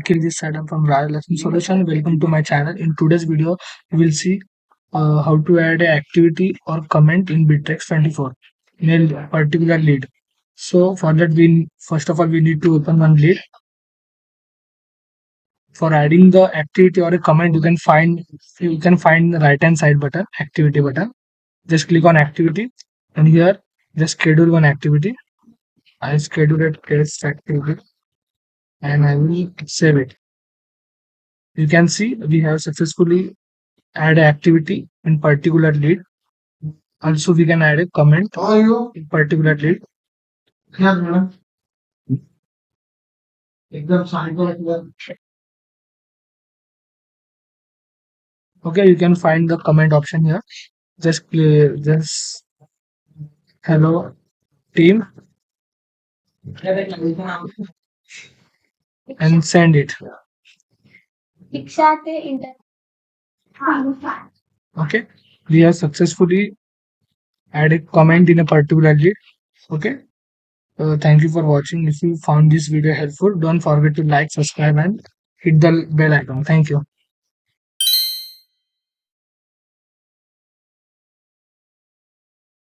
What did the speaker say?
Nikhil this side. I'm from Rajalakshmi Solution. Welcome to my channel. In today's video, we will see how to add an activity or comment in Bitrix24 in a particular lead. So for that, we first of all we need to open one lead. For adding the activity or a comment, you can find the right hand side button, activity button. Just click on activity, and here just schedule one activity. I schedule it test activity, and I will save it. You can see we have successfully add activity in particular lead. Also, we can add a comment in particular lead. Okay, you can find the comment option here. Just hello team and send it. Okay, we have successfully added comment in a particular lead. Okay. Thank you for watching. If you found this video helpful, don't forget to like, subscribe, and hit the bell icon. Thank you.